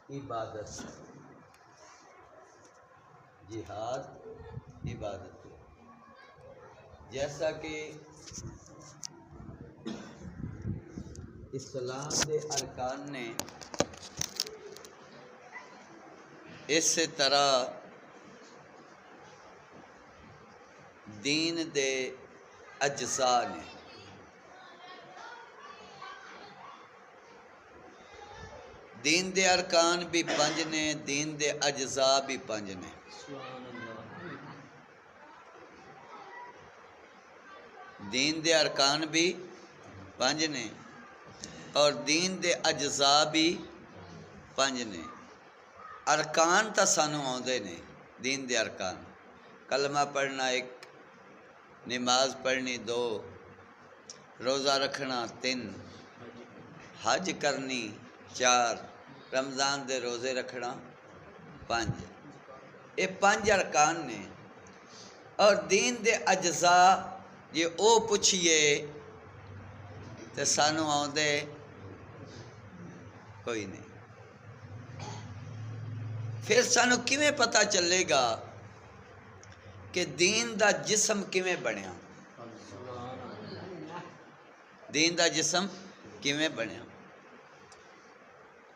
عبادت ہے، جہاد عبادت ہے۔ جیسا کہ اسلام دے ارکان نے، اس طرح دین دے اجزاء نے۔ دین دے ارکان بھی 5 نے، دین دے اجزاء بھی 5 نے۔ دین دے ارکان بھی 5 نے اور دین دے اجزاء بھی 5 نے۔ ارکان تا سانو آندے نے، دین دے ارکان، کلمہ پڑھنا 1، نماز پڑھنی 2، روزہ رکھنا 3، حج کرنی 4، رمضان دے روزے رکھنا 5۔ یہ 5 ارکان نے۔ اور دین دے اجزاء یہ او پوچھئے تے سانو آندے کوئی نہیں۔ پھر سانو کیویں پتہ چلے گا کہ دین دا جسم کیویں بنیا؟ دین دا جسم کیویں بنیا؟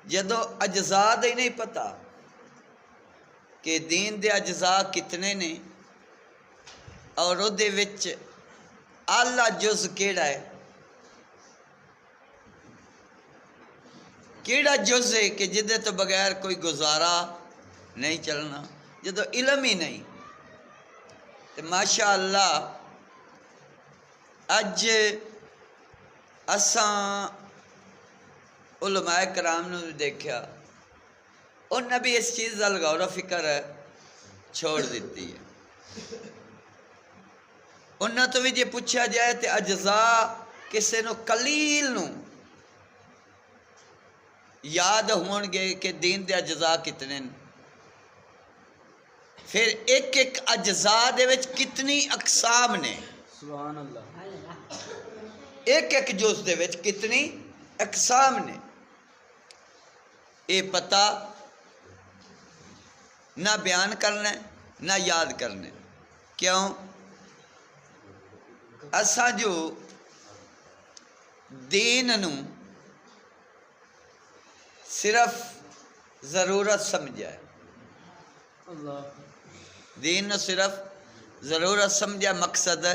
جدو اجزاء دے نہیں پتہ کہ دین دے اجزاء کتنے نے اور او دے وچ اعلیٰ جز کیڑا ہے، کیڑا جز ہے کہ جدے تو بغیر کوئی گزارا نہیں چلنا، جدو علم ہی نہیں۔ تو ماشاءاللہ اج اساں علماء کرام نے دیکھا، انہاں بھی اس چیز دا غور و فکر چھوڑ دیتی ہے۔ انہاں تو بھی جے پوچھا جائے تے اجزاء کسے نو قلیل نو یاد ہون گے کہ دین دے اجزاء کتنے ہیں، پھر ایک اجزاء دے وچ کتنی اقسام نے، سبحان اللہ، ایک جز دے وچ کتنی اقسام نے۔ یہ پتہ نہ بیان کرنا ہے نہ یاد کرنا ہے۔ کیوں؟ اساں جو دین نو صرف ضرورت سمجھا ہے، اللہ، دین نو صرف ضرورت سمجھا، مقصد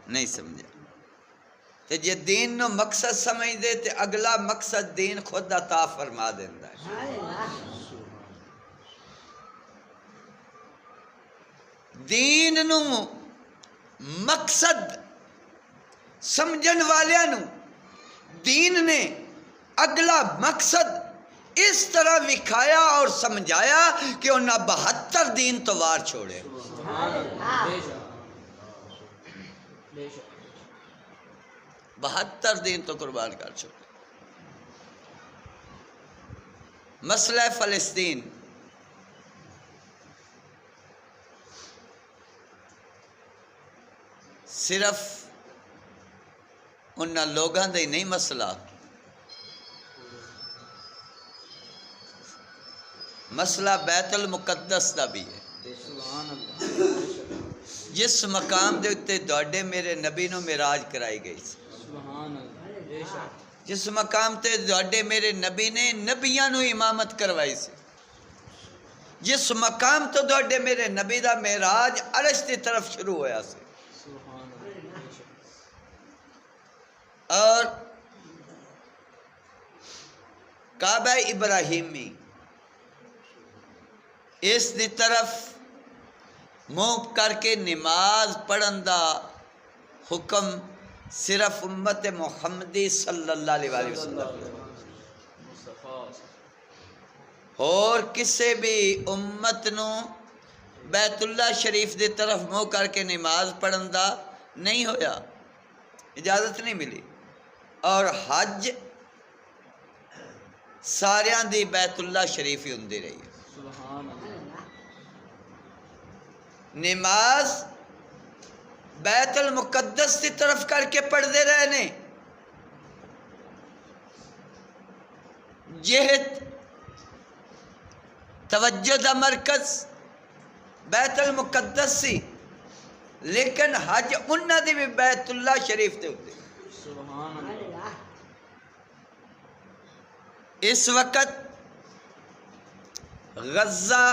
نہیں سمجھا۔ تو جے دین نو مقصد سمجھ دے تو اگلا مقصد دین خود عطا فرما دیندہ ہے۔ دین نو مقصد سمجھن والیاں نو دین نے اگلا مقصد اس طرح وکھایا اور سمجھایا کہ انہاں 72 دین تو وار چھوڑے۔ سبحان اللہ، بے شک، بے شک، 72 دین تو قربان کر چھوڑے۔ مسئلہ فلسطین، صرف انہاں لوگاں دے نہیں مسئلہ، مسئلہ بیت المقدس دا بھی ہے۔ سبحان اللہ، بے شک، جس مقام دے اتے دوڑے میرے نبی نو معراج کرائی گئی سی، سبحان اللہ، بے شک، جس مقام تے دوڑے میرے نبی نے نبیاں نو امامت کروائی سی، جس مقام تو دوڑے میرے نبی دا معراج عرش دی طرف شروع ہویا سی، سبحان اللہ، بے شک، اور کعبہ ابراہیمی اس دی طرف منہ کر کے نماز پڑھن دا حکم صرف امت محمدی صلی اللہ علیہ وسلم، مصطفیٰ، اور کسے بھی امت نو بیت اللہ شریف دی طرف منہ کر کے نماز پڑھن دا نہیں ہویا، اجازت نہیں ملی۔ اور حج ساریاں دی بیت اللہ شریف ہی ہوندی رہی ہے۔ سبحان اللہ، نماز بیت المقدس کی طرف کر کے پڑھتے رہے نے، جہت توجہ دا مرکز بیت المقدس سی، لیکن حج انہاں دی بھی بیت اللہ شریف تے ہوتے۔ سبحان اللہ۔ اس وقت غزہ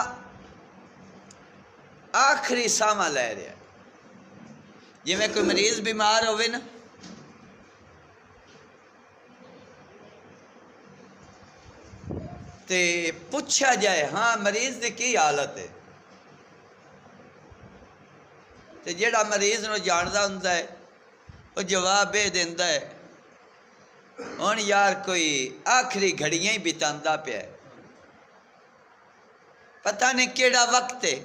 آخری ساواں لے رہا ہے، جی میں کوئی مریض بیمار ہوئے نا، تے پوچھا جائے ہاں مریض دی کی حالت ہے، تے جیڑا مریض نو جاندا ہوندا ہے وہ جواب یہ دیندا ہے ہن یار کوئی آخری گھڑیاں ہی بتاندا پیا ہے، پتہ نہیں کیڑا وقت ہے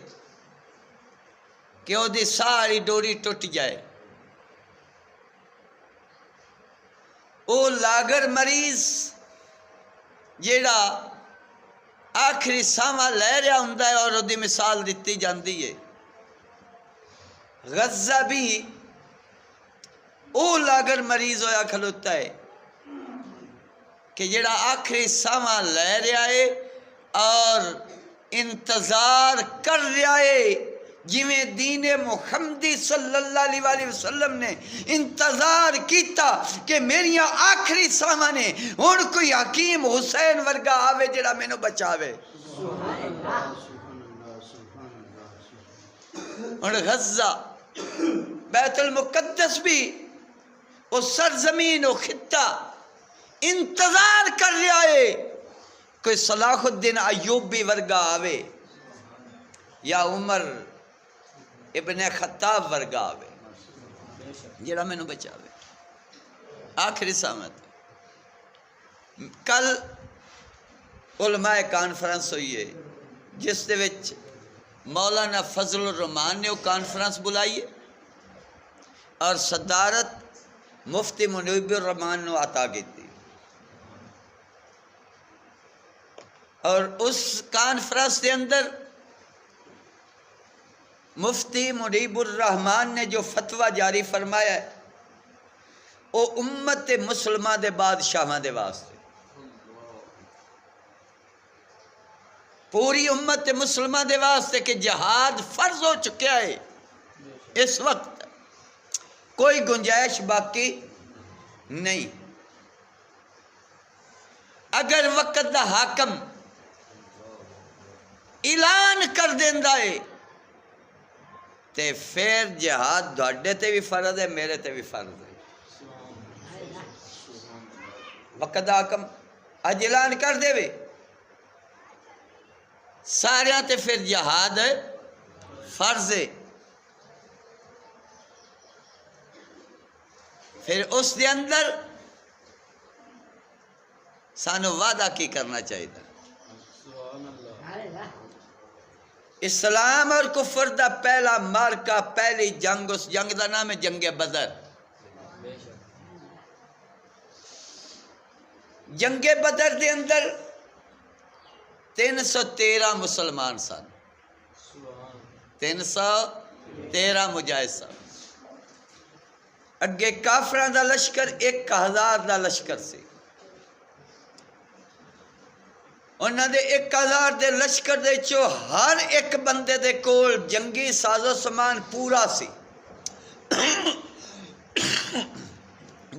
کہ وہ دی ساری ڈوری ٹوٹ جائے۔ وہ لاگر مریض جیڑا آخری ساواں لے رہا ہوندا ہے اور وہ دی مثال دیتی جاندی ہے، غزہ بھی وہ لاگر مریض ہویا کھلوتا ہے کہ جیڑا آخری ساواں لے رہا ہے اور انتظار کر رہا ہے، جویں دین محمدی صلی اللہ علیہ وآلہ وسلم نے انتظار کیتا کہ میریاں آخری ساواں نے، ہن کوئی حکیم حسین ورگا آوے جڑا مینوں بچاوے۔ ہن غزہ بیت المقدس بھی وہ سرزمین و خطہ انتظار کر رہا ہے کوئی صلاح الدین ایوبی ورگا آوے یا عمر ابن خطاب ورگا آوے جڑا مینوں بچاوے۔ آخری سامت کل علماء کانفرنس ہوئی ہے جس دے وچ مولانا فضل الرحمان نے وہ کانفرنس بلائی ہے اور صدارت مفتی منیب الرحمان نے عطا کی تھی، اور اس کانفرنس کے اندر مفتی منیب الرحمان نے جو فتویٰ جاری فرمایا ہے وہ امت مسلمہ دے بادشاہاں دے واسطے، پوری امت مسلمہ دے واسطے کہ جہاد فرض ہو چکا ہے، اس وقت کوئی گنجائش باقی نہیں۔ اگر وقت دا حاکم اعلان کر دیندا ہے تے پھر جہاد دھاڑے تے بھی فرض ہے، میرے تے بھی فرض ہے۔ وقت دا حاکم اج اعلان کر دے وے سارے تے پھر جہاد فرض ہے، پھر اس دے اندر سانو وعدہ کی کرنا چاہیے۔ اسلام اور کفر دا پہلا مارکا، پہلی جنگ، اس جنگ دا نام ہے جنگ بدر۔ جنگ بدر دے اندر 313 مسلمان سن، 313 مجاہد سن، اگے کافران دا لشکر 1000 دا لشکر سی، انہاں دے 1000 دے لشکر دے چو ہر ایک بندے دے کول جنگی سازو سامان پورا سی،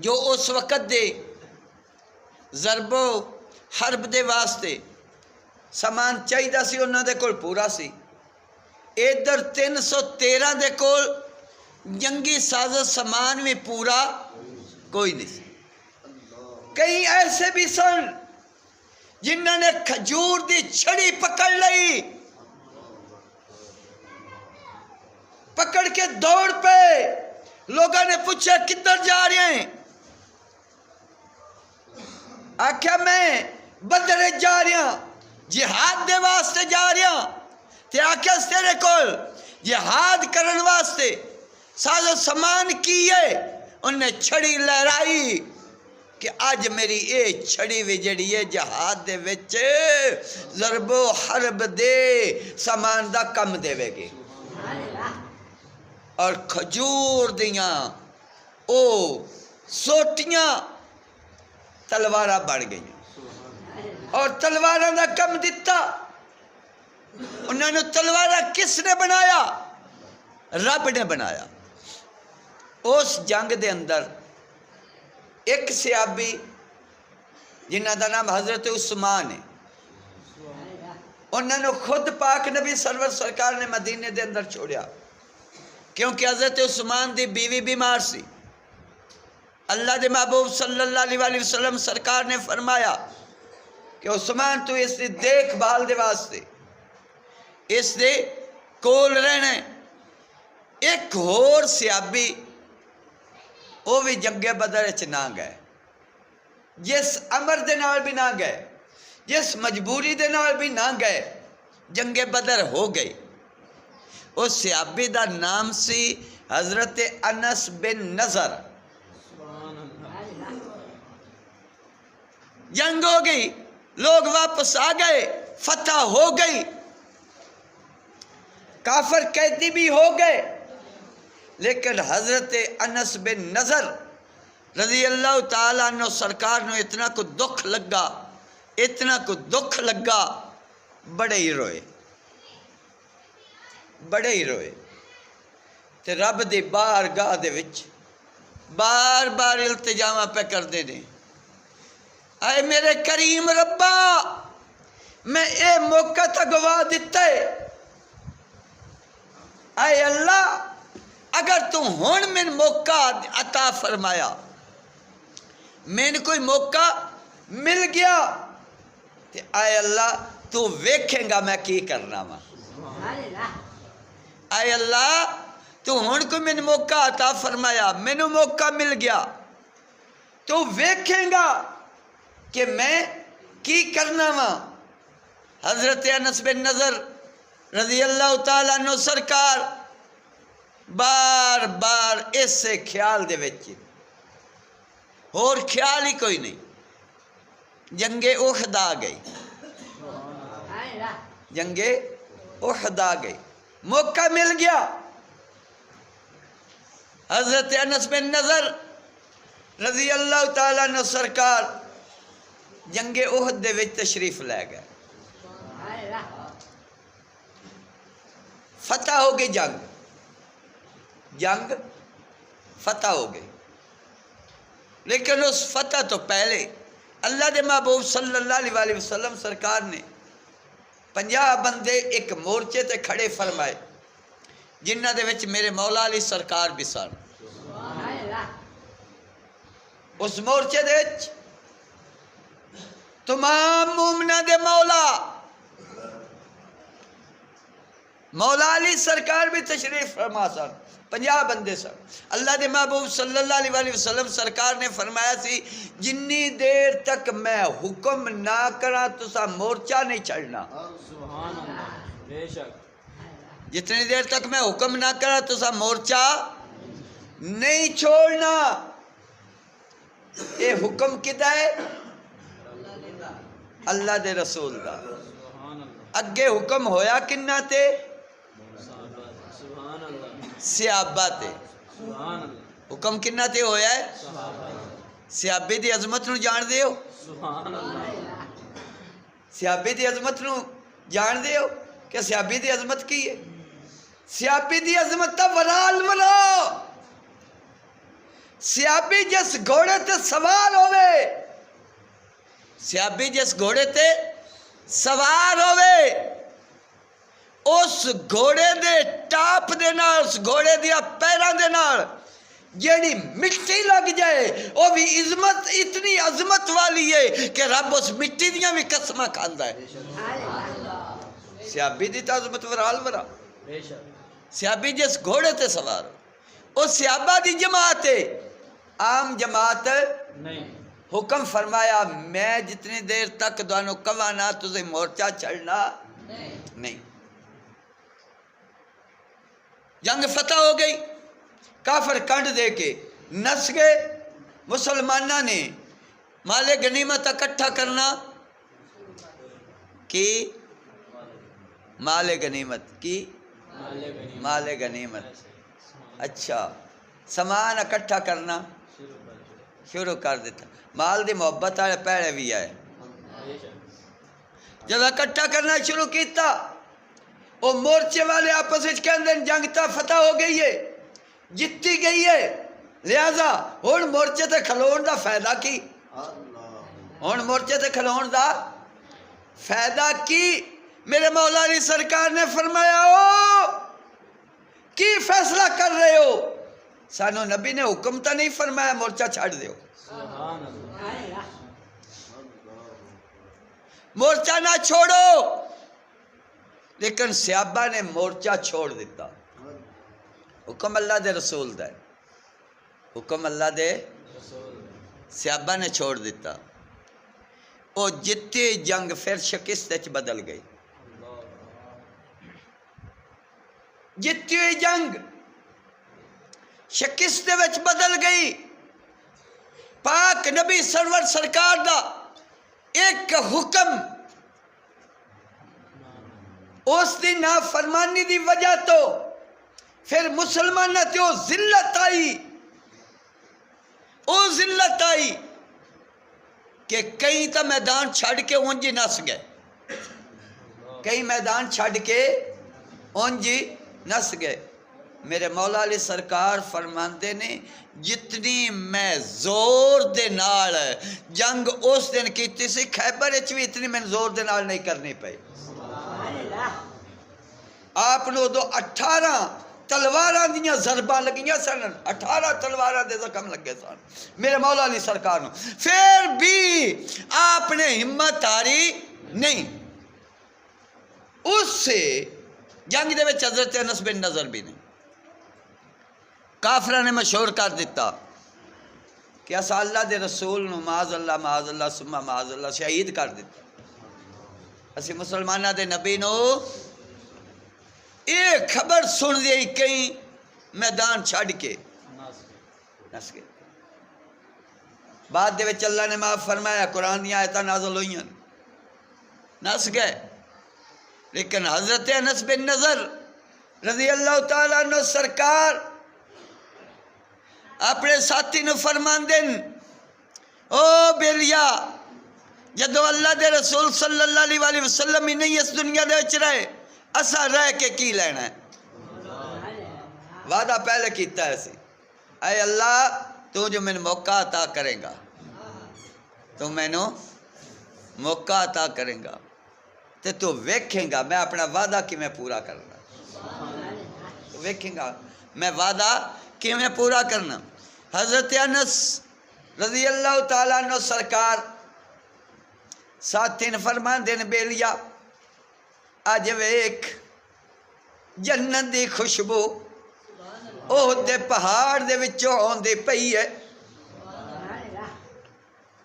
جو اس وقت دے ضرب و حرب دے واسطے سامان چاہیدہ سی انہاں دے کول پورا سی۔ ادھر 313 دے کول جنگی سازو سامان میں پورا کوئی نہیں سی۔ کئی ایسے بھی سن جنہوں نے کھجور دی چھڑی پکڑ لئی، پکڑ کے دوڑ پہ، لوگوں نے پوچھا کدھر جا رہے ہیں؟ آکھیا میں بدر جا رہا، جہاد دے واسطے جا رہا۔ تے آکھیا تیرے کول جہاد کرن واسطے سازو سامان کی ہے؟ انہیں چھڑی لہرائی کہ آج میری اے چھڑی وی جڑی ہے جہاد دے وچ ضرب و حرب دے سامان دا کم دے وے گے، اور کھجور دیاں او سوٹیاں تلوارہ بڑھ گئی اور تلوارہ دا کم دیتا۔ انہوں نے تلوار کس نے بنایا؟ رب نے بنایا۔ اس جنگ دے اندر ایک صحابی جنہ دا نام حضرت عثمان ہے، انہوں نے خود پاک نبی سرور سرکار نے مدینے دے اندر چھوڑیا، کیونکہ حضرت عثمان دی بیوی بیمار سی۔ اللہ دے محبوب صلی اللہ علیہ وسلم سرکار نے فرمایا کہ عثمان تو اس دی دیکھ بھال دے واسطے اس دے کول رہنے۔ ایک اور صحابی وہ بھی جنگ بدر وچ نہ گئے، جس امر دے نال بھی نہ گئے، جس مجبوری دے نال بھی نہ گئے، جنگ بدر ہو گئی۔ اس صحابی دا نام سی حضرت انس بن نضر۔ جنگ ہو گئی، لوگ واپس آ گئے، فتح ہو گئی، کافر قیدی بھی ہو گئے، لیکن حضرت انس بن نضر رضی اللہ تعالیٰ عنہ سرکار نے اتنا کو دکھ لگا، اتنا کو دکھ لگا، بڑے ہی روئے، بڑے ہی روئے۔ تے رب دی بارگاہ دے وچ بار بار التجاواں پہ کر دے نے، اے میرے کریم ربا، میں اے موقع تا گوا دیتا ہے، اے اللہ اگر تو ہون میں موقع عطا فرمایا، میں کوئی موقع مل گیا، تے اے اللہ تو ویکھیں گا میں کی کرنا وا، اے اللہ تو ہون کوئی میں موقع عطا فرمایا، میں موقع مل گیا، تو ویکھیں گا کہ میں کی کرنا وا۔ حضرت انس بن نضر رضی اللہ تعالیٰ عنہ سرکار بار بار اس سے خیال دے وچ، اور خیال ہی کوئی نہیں۔ جنگ احد آ گئی، جنگ احد آ گئی، موقع مل گیا۔ حضرت انس بن نضر رضی اللہ تعالیٰ عنہ سرکار جنگ احد دے وچ تشریف لے گئے، فتح ہو گئی، جنگ فتح ہو گئی، لیکن اس فتح تو پہلے اللہ دے محبوب صلی اللہ علیہ وسلم سرکار نے 50 بندے ایک مورچے تے کھڑے فرمائے، جنہ دے وچ میرے مولا علی سرکار بھی سن۔ اس مورچے دے وچ تمام مومنہ دے مولا علی سرکار بھی تشریف فرما سن، 50 بندے سن۔ اللہ دے محبوب صلی اللہ علیہ وسلم سرکار نے فرمایا سی جنی دیر تک میں حکم نہ کرا تسا مورچہ نہیں چڑھنا، سبحان اللہ، بے شک، جتنی دیر تک میں حکم نہ کرا تسا مورچہ نہیں چھوڑنا۔ یہ حکم کدا ہے؟ اللہ دے رسول دا۔ سبحان اللہ، اگے حکم ہویا کنہ تے؟ سبحان اللہ، صحابہ تے۔ سبحان اللہ، حکم کنہ تے ہویا ہے؟ صحابی دی عظمت نو جان دے ہو؟ سبحان اللہ، صحابی دی عظمت نو جان دے ہو کہ صحابی دی عظمت کی ہے؟ صحابی دی عظمت تا ورال ورا، صحابی جس گھوڑے تے سوار ہوئے، صحابی جس گھوڑے تے سوار ہوئے، اس گھوڑے دے ٹاپ دے نال، اس گھوڑے دیا پیران دے نال جیڑی مٹی لگ جائے، وہ بھی عظمت، اتنی عظمت والی ہے کہ رب اس مٹی دیاں بھی قسمہ کھاندا ہے۔ صحابی دی تا عظمت ورال ورا، بے شک، صحابی جس گھوڑے تے سوار ہو، اس صحابہ دی جماعت ہے، عام جماعت نہیں، حکم فرمایا میں جتنی دیر تک دوانو کوانا تجھے مورچہ چڑھنا نہیں۔ جنگ فتح ہو گئی، کافر کنڈ دے کے نس گئے، مسلمانہ نے مال غنیمت اکٹھا کرنا کی، مال غنیمت کی، مال غنیمت، اچھا سامان اکٹھا کرنا شروع کر دیتا۔ مال دی محبت والے پیڑے بھی آئے، جب اکٹھا کرنا شروع کیتا وہ مورچے والے آپس وچ کہندے جنگ تا فتح ہو گئی ہے، جتی گئی ہے، لہذا ہن مورچے تے کھلون دا فائدہ کی؟ ہن مورچے تے کھلون دا فائدہ کی؟ میرے مولا علی سرکار نے فرمایا او کی فیصلہ کر رہے ہو؟ سانو نبی نے حکم تا نہیں فرمایا مورچہ چھاڑ دیو، سبحان اللہ مورچہ نہ چھوڑو، لیکن صحابہ نے مورچہ چھوڑ دیتا۔ حکم اللہ دے رسول دا ہے، حکم اللہ دے صحابہ نے چھوڑ دیتا۔ وہ جتی جنگ پھر شکست وچ بدل گئی، جتی ہوئی جنگ شکست وچ بدل گئی۔ پاک نبی سرور سرکار دا ایک حکم اس دی نافرمانی دی وجہ تو پھر مسلمان تے او ذلت آئی کہ کئی تا میدان چھڑ کے اونجی نس گئے، کئی میدان چھڑ کے اونجی نس گئے۔ میرے مولا علی سرکار فرماندے نے جتنی میں زور دے نال جنگ اس دن کیتی سی خیبر وچ بھی اتنی میں زور دے نال نہیں کرنی پئی۔ آپ نے دو 18 تلواراں دیاں ضرباں لگیاں سن، 18 تلواراں دے زخم لگے سن میرے مولا علی سرکار نو، پھر بھی آپ نے ہمت ہاری نہیں۔ اس سے جنگ دے وچ حضرت انس بن نضر بھی نہیں، کافرہ نے مشہور کر دیتا کہ اسا اللہ دے رسول نو معاذ اللہ ثم معاذ اللہ شہید کر دیتا، اسی مسلمانہ دے نبی نو ایک خبر سن دی کہیں میدان چھڑ کے نس گئے۔ بعد دے وچ اللہ نے معاف فرمایا، قرآن دی آیتاں نازل ہوئیاں، نس گئے۔ لیکن حضرت انس بن نضر رضی اللہ تعالیٰ عنہ سرکار اپنے ساتھی نو فرماندے او بیلیا جدو اللہ دے رسول صلی اللہ علیہ وسلم ہی نہیں اس دنیا دے وچ رہے، اسا رہ کے کی لینا ہے؟ وعدہ پہلے کیتا ہے سی، اے اللہ تو جو میں موقع عطا کرے گا، تو میں نو موقع عطا کرے گا تے تو ویکھیں گا میں اپنا وعدہ کی میں پورا کرنا، تو ویکھیں گا میں وعدہ کی میں پورا کرنا۔ حضرت انس رضی اللہ تعالیٰ عنہ سرکار ساتھی نے فرماندے نے بیلیا اج ویکھ جنت دی خوشبو احد دے پہاڑ دے وچوں آندی پئی ہے،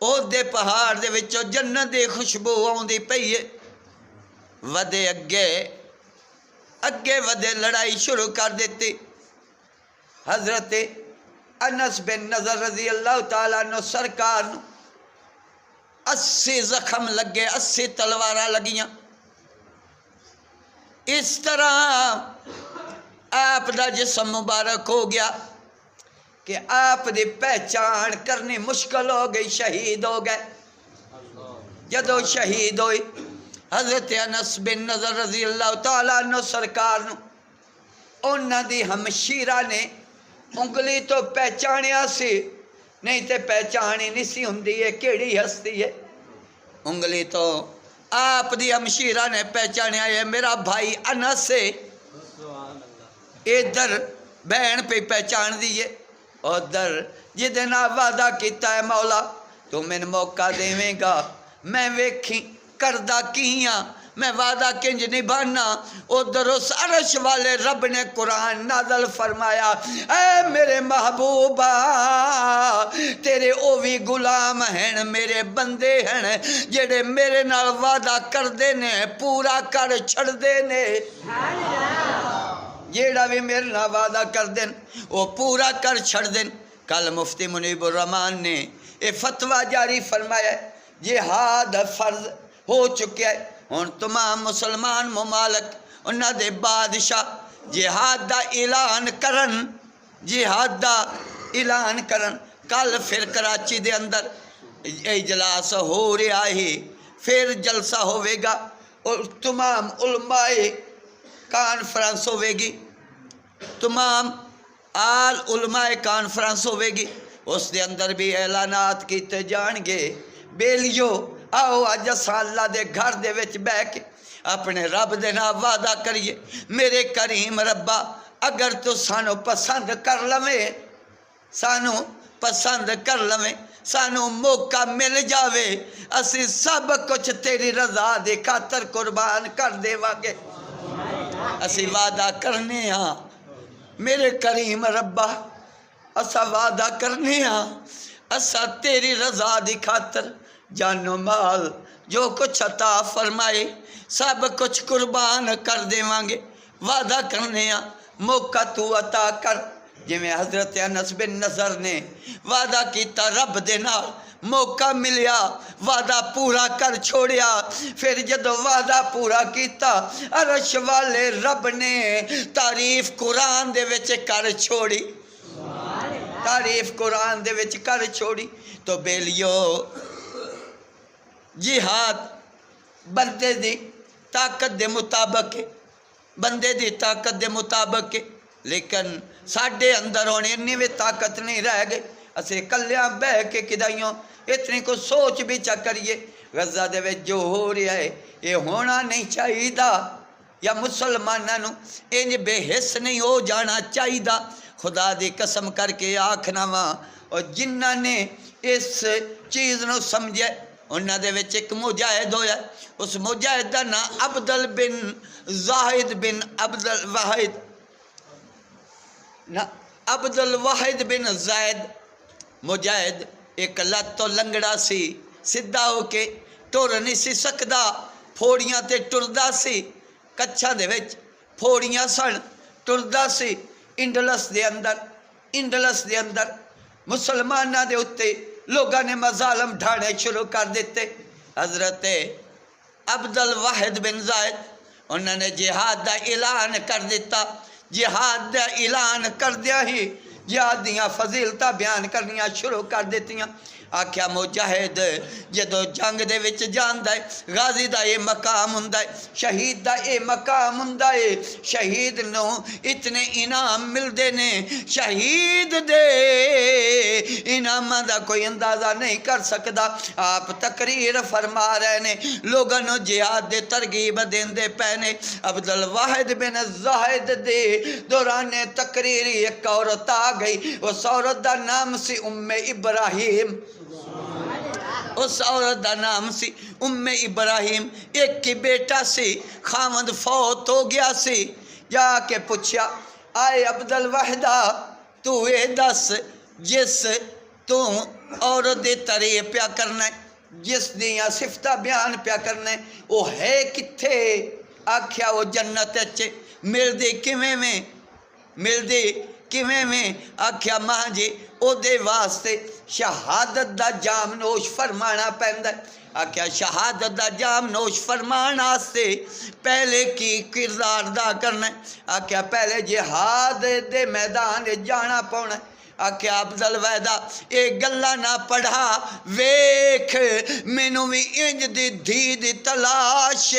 احد دے پہاڑ دے وچوں جنت دی خوشبو آندی پئی ہے۔ ودے اگے ودے لڑائی شروع کر دیتی۔ حضرت انس بن نضر رضی اللہ تعالیٰ عنہ سرکار نو 80 زخم لگے، 80 تلواراں لگیاں۔ اس طرح آپ دا جسم مبارک ہو گیا کہ آپ دی پہچان کرنی مشکل ہو گئی، شہید ہو گئے۔ جدو شہید ہوئی حضرت انس بن نضر رضی اللہ تعالیٰ عنہ سرکار نو انہاں دی ہمشیرہ نے انگلی تو پہچانیا سی، نہیں تے پہچانی نہیں سی ہوندی ہے کیڑی ہستی ہے۔ انگلی تو آپ دی ہمشیرہ نے پہچانیا ہے میرا بھائی انس ہے، ادھر بہن پہ پہچان دیئے، ادھر جدنا وعدہ کیتا ہے مولا تو میں موقع دیویں گا، میں ویکھی کردہ کیاں، میں وعدہ کنج نبھانا۔ ادھر اس عرش والے رب نے قرآن نازل فرمایا، اے میرے محبوبہ تیرے اووی غلام ہیں، میرے بندے ہیں جڑے میرے نال وعدہ کر دینے پورا کر چھڑ دینے، جیڑا بھی میرے نال وعدہ کر دین وہ پورا کر چھڑ دین۔ کل مفتی منیب الرحمان نے یہ فتویٰ جاری فرمایا ہے جہاد فرض ہو چکا ہے، ہن تمام مسلمان ممالک انہاں دے بادشاہ جہاد دا اعلان کرن، جہاد دا اعلان کرن۔ کل پھر کراچی دے اندر اجلاس ہو رہا ہے، پھر جلسہ ہوئے گا اور تمام علماء کانفرنس ہوے گی، تمام آل علماء کانفرنس ہوے گی، اس دے اندر بھی اعلانات کیتے جان گے۔ بیلیو آؤ اج اساں اللہ دے گھر دے وچ بہ کے اپنے رب دے نال وعدہ کریے، میرے کریم ربا اگر تو سانو پسند کر لویں، سانو پسند کر لویں، سانو موقع مل جاوے، اسی سب کچھ تیری رضا دی خاطر قربان کر دیواں گے۔ اسی وعدہ کرنے ہاں میرے کریم ربا، اسا وعدہ کرنے ہاں اسا تیری رضا دی خاطر جان و مال جو کچھ عطا فرمائے سب کچھ قربان کر دیواں گے۔ وعدہ کرنے ہاں موقع تو عطا کر، جویں حضرت انس بن نضر نے وعدہ کیتا رب دے نال، موقع ملیا وعدہ پورا کر چھوڑیا، پھر جدو وعدہ پورا کیتا عرش والے رب نے تعریف قرآن دے وچ کر چھوڑی، تعریف قرآن دے وچ کر چھوڑی۔ تو بیلیو جہاد بندے دی طاقت دے مطابق ہے، بندے دی طاقت دے مطابق ہے، لیکن ساڈے اندر ہونے انی بھی طاقت نہیں رہ گئی، اسے کلیاں بہ کے کدائیوں اتنی کو سوچ بھی چا کریے غزہ دے وچ جو ہو رہا ہے یہ ہونا نہیں چاہیے دا، یا مسلمانوں انج بے حس نہیں ہو جانا چاہیے دا۔ خدا دی قسم کر کے آکھنا وا، اور جنہ نے اس چیز نو سمجھے انہاں دے وچ ایک مجاہد ہویا، اس مجاہد دا نام عبدل بن زاہد بن عبد الواحد بن زید مجاہد، ایک لت تو لنگڑا سی، سدھا ہو کے ٹر نہیں سی سکدا، پھوڑیاں تے ٹردا سی، کچھاں دے وچ پھوڑیاں سن، ٹردا سی۔ انڈلس دے اندر مسلمانہ دے اتے لوگاں نے مظالم ڈھانے شروع کر دیتے۔ حضرت عبد الواحد بن زید انہوں نے جہاد دا اعلان کر دیتا، جہاد دا اعلان کر دیا ہی جہاد دیاں فضیلتاں بیان کرنیاں شروع کر دیتیاں۔ آکھیا مجاہد جدو جنگ دے وچ جاندا ہے غازی دا اے مقام ہوندا ہے، شہید دا اے مقام ہوندا ہے، شہید نو اتنے انعام ملدے نے، شہید دے انعاماں دا کوئی اندازہ نہیں کر سکدا۔ آپ تقریر فرما رہے نے، لوگاں نو جہاد دے ترغیب دیندے پے نے۔ عبد الواحد بن زاہد دے دوران تقریر ایک عورت آ گئی، اس عورت دا نام سی ام ابراہیم، اس عورت دا نام سی ام ابراہیم، ایک کی بیٹا سی، خاوند فوت ہو گیا سی۔ جا کے پوچھا آئے عبد الواحدہ تو اے دس جس تو عورت دے تعریف پیا کرنا ہے، جس دیاں صفتہ بیان پیا کرنا ہے، وہ ہے کتھے؟ آکھیا وہ جنت اچھے، مل دے کیویں میں، مل دے کیویں میں؟ آکھیا ماں جی او دے واسطے شہادت دا جام نوش فرمانا پیندا ہے۔ آکھیا شہادت دا جام نوش فرمانا سے پہلے کی کردار دا کرنا ہے؟ آکھیا پہلے جہاد دے میدان جانا پونا ہے۔ آکھیا عبد الواحدہ اے گلہ نہ پڑھا، ویکھ مینوں وی انج دی دھی دی تلاش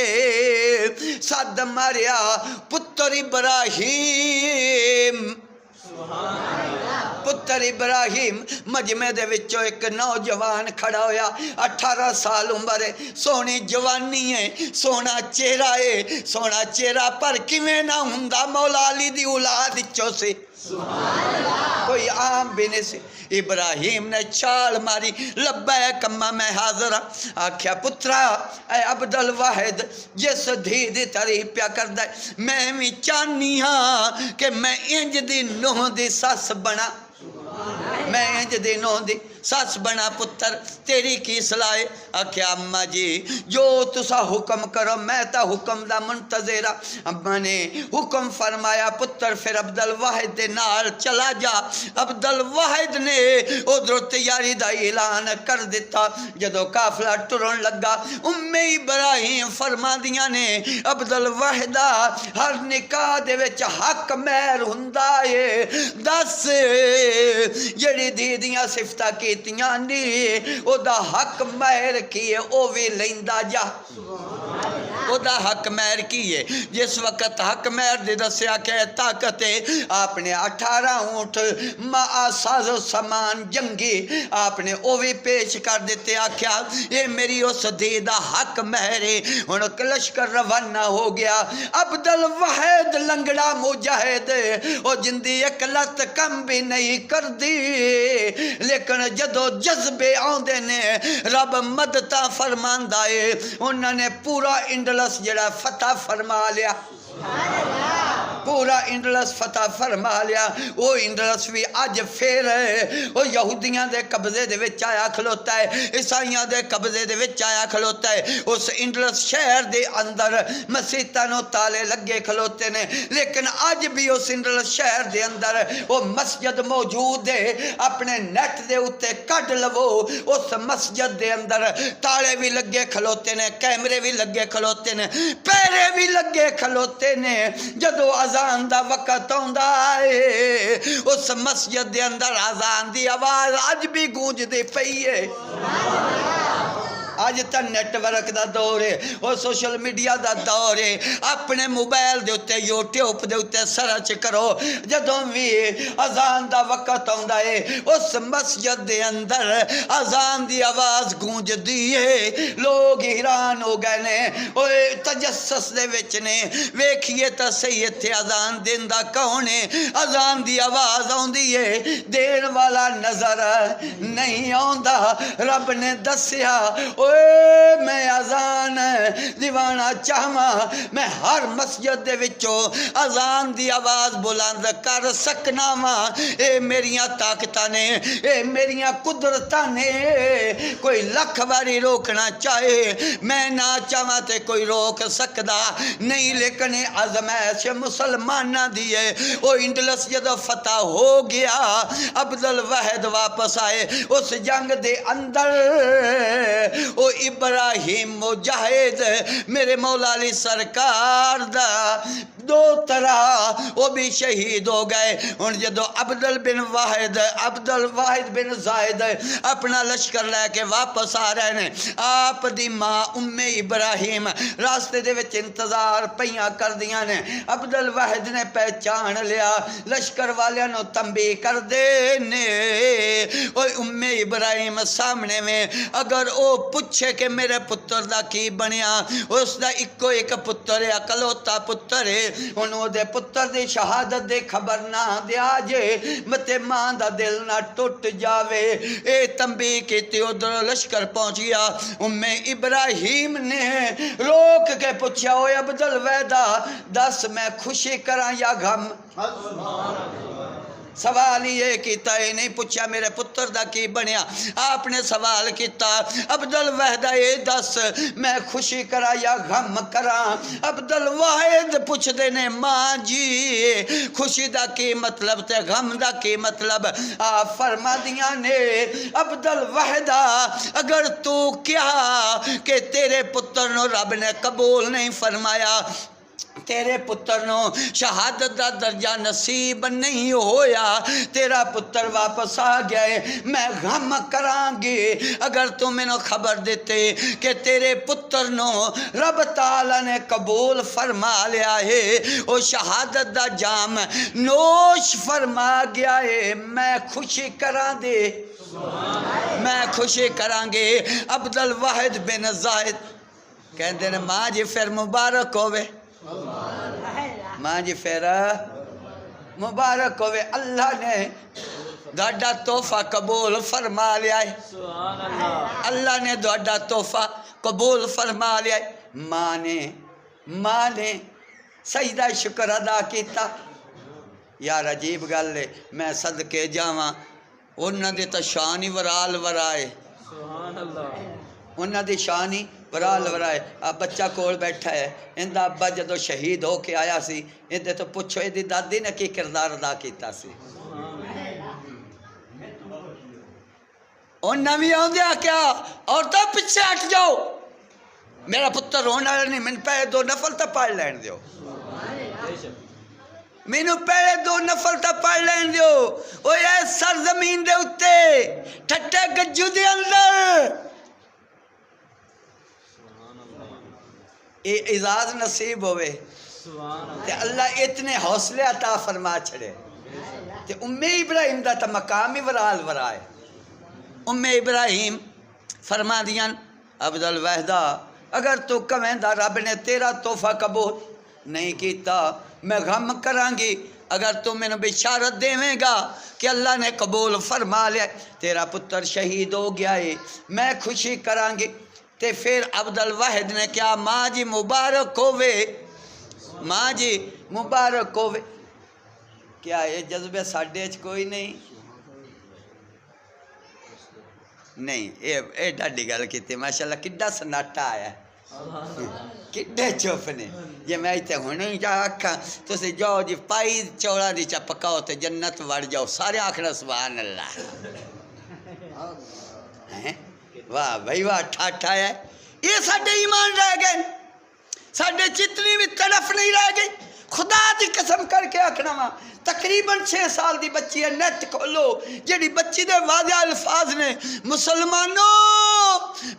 سد ماریا پتر ابراہیم، پتر ابراہیم مجمع دے وچوں ایک نوجوان کھڑا ہویا، 18 سال عمر ہے، سونی جوانی ہے، سونا چہرہ ہے، سونا چہرہ پر کیویں نہ ہوندا مولا علی دی اولاد وچوں سے، کوئی عام بھی نہیں سی۔ ابراہیم نے چھال ماری، لبیک اما میں حاضر ہاں۔ آکھیا پترا اے عبد الواحد جس دھی دی تعریف پیا کردا ہے، میں بھی چاہنی ہاں کہ میں انج دی نوح دی سس بنا، میں انج دی نوح دی سس بنا، پتر تیری کی صلاح ہے؟ آکھیا اماں جی جو تسا حکم کرو میں تا حکم دا منتظرہ۔ اماں نے حکم فرمایا پتر پھر عبد الواحد دے نال چلا جا۔ عبد الواحد نے ادھر تیاری دا اعلان کر دیتا۔ جدو قافلہ ٹرن لگا ام ابراہیم فرما دیاں نے عبد الواحدہ ہر نکاح دے وچ حق مہر ہوندا ہے، دس جڑی دی دیاں صفتہ کیتیاں نہیں او دا حق مہر کیے او بھی لیندا جا۔ او دا حق مہر کی ہے جس وقت حق مہر دے دسیا کہ طاقت ہے آپ نے 18 اونٹ ساز و سامان جنگی آپ نے وہ بھی پیش کر دیتے آکھیا یہ میری اس دی دا حق مہر ہے ہن لشکر روانہ ہو گیا عبد الواحد لنگڑا مجاہد او جندی ایک لت کم بھی نہیں کر دی لیکن جدو جذبے آندے نے رب مدتا فرماندا ہے انہوں نے پورا انڈلس جڑا فتح فرما لیا پورا انڈلس فتح فرما لیا وہ انڈلس بھی آج پھر وہ یہودیاں دے قبضے دے وچ آیا کھلوتا ہے عیسائیاں دے قبضے دے وچ آیا کھلوتا ہے اس انڈلس شہر دے اندر مسیتاں نو تالے لگے کھلوتے نے لیکن آج بھی اس انڈلس شہر دے اندر وہ مسجد موجود ہے اپنے نیٹ دے اتے کڈ لو اس مسجد دے اندر تالے بھی لگے کھلوتے نے کیمرے بھی لگے کھلوتے نے پیرے بھی لگے کھلوتے نے جدو اذان دا وقت ہوندا ہے اس مسجد دے اندر اذان دی آواز اج بھی گونج دی پئی ہے آج تا نیٹ ورک دا دور ہے اور سوشل میڈیا دا دور ہے اپنے موبائل دے اتے یوٹیوب دے اتے سرچ کرو جدوں بھی اذان دا وقت ہوندا ہے اس مسجد دے اندر اذان دی آواز گونج دی ہے لوگ حیران ہو گئے نے اوے تجسس دے وچ نے ویکھیے تا صحیح اتھے اذان دیندا کون ہے اذان دی آواز آوندی ہے دین والا نظر نہیں آوندا رب نے دسیا اوے میں اذان دیوانہ چاہواں میں ہر مسجد دے وچوں اذان دی آواز بلند کر سکنا واں اے میریاں طاقتاں نے اے میریاں قدرتاں نے کوئی لکھ باری روکنا چاہے میں نہ چاہواں تے کوئی روک سکدا نہیں لیکن ازمائش مسلماناں دی ہے او انڈلس جدو فتح ہو گیا عبد الواحد واپس آئے اس جنگ دے اندر او ابراہیم مجاہد میرے مولا علی سرکار دا دو طرح وہ بھی شہید ہو گئے ان جدو عبد الواحد بن زائد اپنا لشکر لے کے واپس آ رہے ہیں آپ دی ماں ام ابراہیم راستے دے وچ انتظار پیاں کر دیاں نے عبد الواحد نے پہچان لیا لشکر والیاں نو تنبیہ کر دے نے اوہ ام ابراہیم سامنے میں اگر او پوچھے کہ میرے پتر دا کی بنیا اس دا اکو ایک پتر ہے اکلوتا پتر ہے انہوں دے پتر دی شہادت دے خبر نہ دیا جے متے ماں دا دل نہ ٹوٹ جاوے اے تنبیہ کیتی ادھر لشکر پہنچ گیا ام ابراہیم نے روک کے پوچھا اوے عبد الویدہ دس میں خوشی کراں یا غم سوال یہ کیتا ہے نہیں پوچھا میرے پتر دا کی بنیا آپ نے سوال کیتا عبد الواحد اے دس میں خوشی کرا یا غم کرا عبد الواحد پوچھ دینے ماں جی خوشی دا کی مطلب تے غم دا کی مطلب آپ فرما دیا نے عبد الواحد اگر تو کیا کہ تیرے پتر نو رب نے قبول نہیں فرمایا تیرے پتر نو شہادت دا درجہ نصیب نہیں ہویا تیرا پتر واپس آ گئے میں غم کران گی اگر تم میں نو خبر دیتے کہ تیرے پتر نو رب تعالیٰ نے قبول فرما لیا ہے وہ شہادت دا جام نوش فرما گیا ہے میں خوشی کران دے میں خوشی کران گے عبد الواحد بن زائد کہندے نے ماں جی پھر مبارک ہوئے ماں جی پھر مبارک ہوئے اللہ نے دوڑا تحفہ قبول فرما لیا ہے اللہ نے دوڑا تحفہ قبول فرما لیا ہے ماں نے سجدہ شکر ادا کیتا یار عجیب گل ہے میں صدقے جاواں انہاں دی تا شان ہی ورال ورائے انہاں دی شان ہی ورال ورائے اب بچہ کول بیٹھا ہے اندہ ابا جدو شہید ہو کے آیا سی اندے تو پوچھو ایدی دادی نے کی کردار ادا کیتا سی انہاں بھی آن دیا کیا عورتوں پیچھے ہٹ جاؤ میرا پتر رونا نہیں من پہلے 2 نفل تا پڑھ لین دیو مینو پہلے 2 نفل تا پڑھ لین دیو او یہ سرزمین دے اتے ٹھٹے گجو دے اندر یہ اعزاز نصیب ہوئے تے اللہ اتنے حوصلے عطا فرما چھڑے تے ابراہیم دا تا مقام ہی ورال ورائے ابراہیم فرما دیاں عبد الوحدہ اگر تو کہیں دا رب نے تیرا تحفہ قبول نہیں کیتا میں غم کران گی اگر تو میں نے بشارت دیویں گا کہ اللہ نے قبول فرما لیا تیرا پتر شہید ہو گیا ہے میں خوشی کران گی تے پھر عبد الواحد نے کیا ماں جی مبارک ہووے ماں جی مبارک ہووے کیا یہ جذبے ساڈے چ کوئی نہیں یہ ڈاڈی گل کی ماشاءاللہ کڈا سناٹا آیا کڈے چپ نے جی میں اتنے ہونے جا آکھاں تسی جاؤ جی پائی چوڑا دی چا پکاؤ تے جنت وڑ جاؤ سارے آخر سبحان اللہ واہ بھائی واہ ٹھاٹھا ہے یہ ساڈے ایمان رہ گئے ساڈے چتنی بھی طرف نہیں رہ گئی خدا دی قسم کر کے آکھنا وا تقریباً 6 سال دی بچی ہے نیٹ کھولو جیڑی بچی دے واضح الفاظ نے مسلمانوں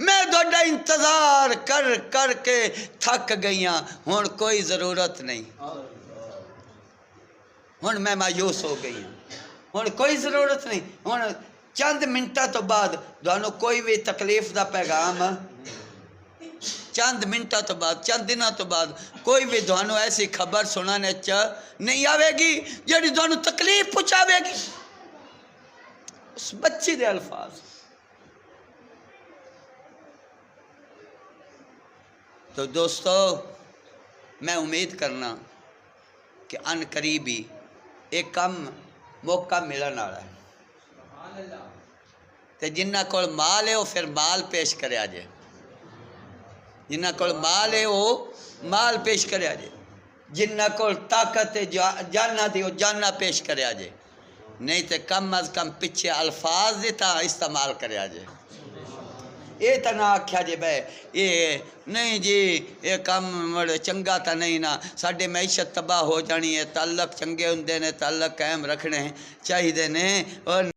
میں دوڑا انتظار کر کر کے تھک گئیاں ہون کوئی ضرورت نہیں ہون میں مایوس ہو گئی ہون کوئی ضرورت نہیں ہون چند منٹہ تو بعد دوانو کوئی بھی تکلیف دا پیغام چند منٹہ تو بعد چند دنہ تو بعد کوئی بھی دوانو ایسی خبر سنانے نہیں آوے گی جیڑی دوانو تکلیف پہنچاوے گی اس بچی دے الفاظ تو دوستو میں امید کرنا کہ ان قریبی ایک کم موقع ملن آ رہا ہے تے جنہ کول مال ہے وہ پھر مال پیش کرے آجے جنہ کول مال ہے وہ مال پیش کرے آجے جنہ کول طاقت ہے جاننا دی وہ جاننا پیش کرے آجے نہیں تے کم از کم پچھے الفاظ دیتا استعمال کرے آجے یہ تا نہ آکھیا جے بے یہ نہیں جی یہ کم چنگا تا نہیں نا ساڑھے معیشت تباہ ہو جانی ہے تعلق چنگے ہوندے نے تعلق قائم رکھنے چاہیے نے اور